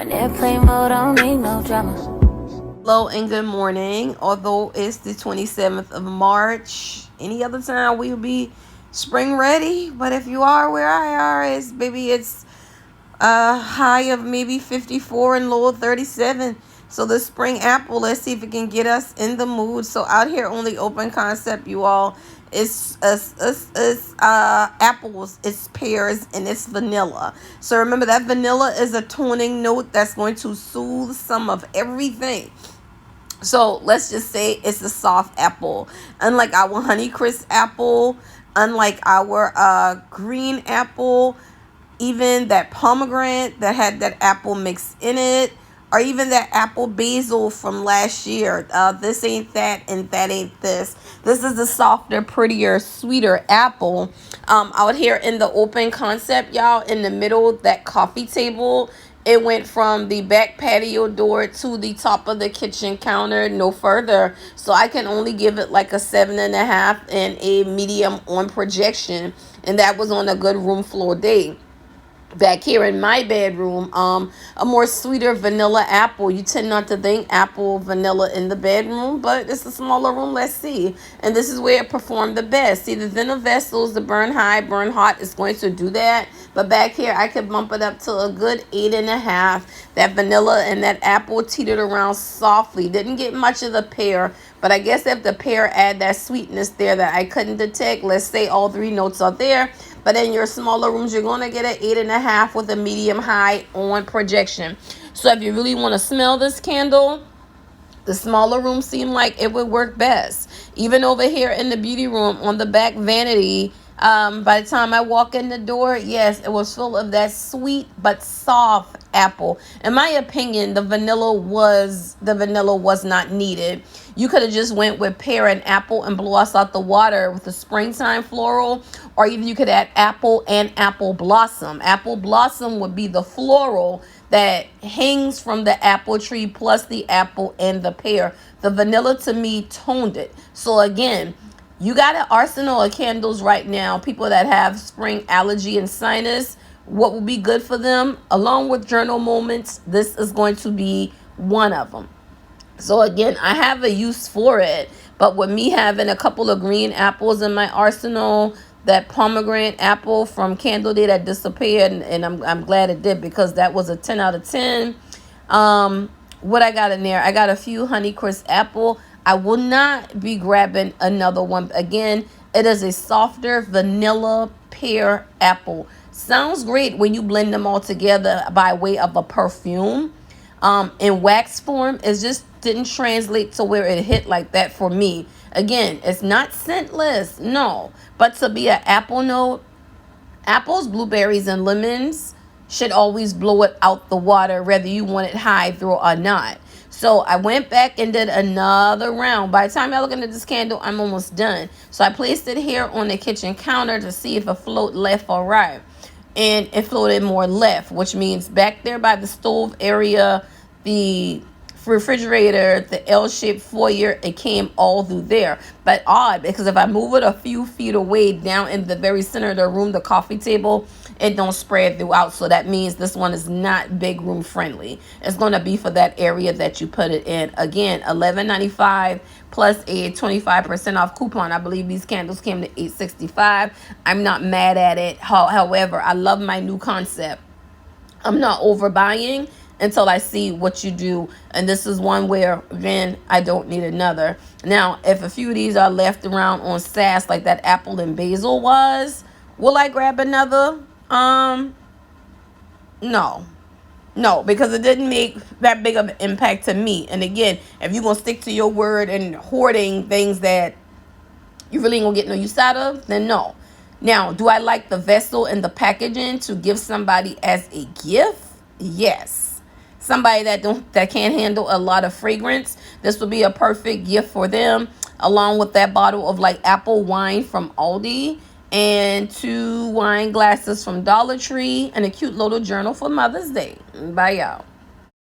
in airplane mode, I don't need no drama. Hello and good morning. Although it's the 27th of March, any other time we will be spring ready. But if you are where I are, it's a high of maybe 54 and low of 37. So the spring apple, let's see if it can get us in the mood. So out here on the open concept, you all, it's apples, it's pears, and it's vanilla. So remember that vanilla is a toning note that's going to soothe some of everything. So let's just say it's a soft apple. Unlike our Honeycrisp apple, unlike our green apple, even that pomegranate that had that apple mix in it, or even that apple basil from last year. This ain't that and that ain't this. This is a softer, prettier, sweeter apple. Out here in the open concept, y'all, in the middle, that coffee table, it went from the back patio door to the top of the kitchen counter, no further. So I can only give it like a 7.5 and a medium on projection. And that was on a good room floor day. Back here in my bedroom, a more sweeter vanilla apple. You tend not to think apple vanilla in the bedroom, but it's a smaller room. Let's see. And this is where it performed the best. See, the thinner vessels, the burn high, burn hot is going to do that. But back here, I could bump it up to a good 8.5. That vanilla and that apple teetered around softly. Didn't get much of the pear, but I guess if the pear add that sweetness there that I couldn't detect, let's say all three notes are there. But in your smaller rooms, you're going to get an 8.5 with a medium high on projection. So if you really want to smell this candle, the smaller room seemed like it would work best. Even over here in the beauty room on the back vanity, by the time I walk in the door, yes, it was full of that sweet but soft apple. In my opinion, the vanilla was not needed. You could have just went with pear and apple and blew us out the water with the springtime floral, or even you could add apple and apple blossom. Apple blossom would be the floral that hangs from the apple tree plus the apple and the pear. The vanilla to me toned it. So again, you got an arsenal of candles right now. People that have spring allergy and sinus, what will be good for them, along with journal moments, this is going to be one of them. So again, I have a use for it, but with me having a couple of green apples in my arsenal, that pomegranate apple from Candle Day that disappeared, and I'm glad it did because that was a 10 out of 10. What I got in there, I got a few Honeycrisp apple. I will not be grabbing another one. Again, it is a softer vanilla pear apple. Sounds great when you blend them all together by way of a perfume. In wax form, it just didn't translate to where it hit like that for me. Again, it's not scentless, no. But to be an apple note, apples, blueberries, and lemons should always blow it out the water, whether you want it high through or not. So I went back and did another round. By the time I look into this candle, I'm almost done. So I placed it here on the kitchen counter to see if it float left or right. And it floated more left, which means back there by the stove area, the refrigerator, the L-shaped foyer, it came all through there. But odd, because if I move it a few feet away down in the very center of the room, the coffee table, it don't spread throughout. So that means this one is not big room friendly. It's going to be for that area that you put it in. Again, $11.95 plus a 25% off coupon. I believe these candles came to $8.65. I'm not mad at it. However, I love my new concept. I'm not overbuying until I see what you do. And this is one where, then, I don't need another. Now, if a few of these are left around on SAS like that apple and basil was, will I grab another? No. No, because it didn't make that big of an impact to me. And again, if you're going to stick to your word and hoarding things that you really ain't going to get no use out of, then no. Now, do I like the vessel and the packaging to give somebody as a gift? Yes. Somebody that can't handle a lot of fragrance, this would be a perfect gift for them, along with that bottle of like apple wine from Aldi and 2 wine glasses from Dollar Tree and a cute little journal for Mother's Day. Bye, y'all.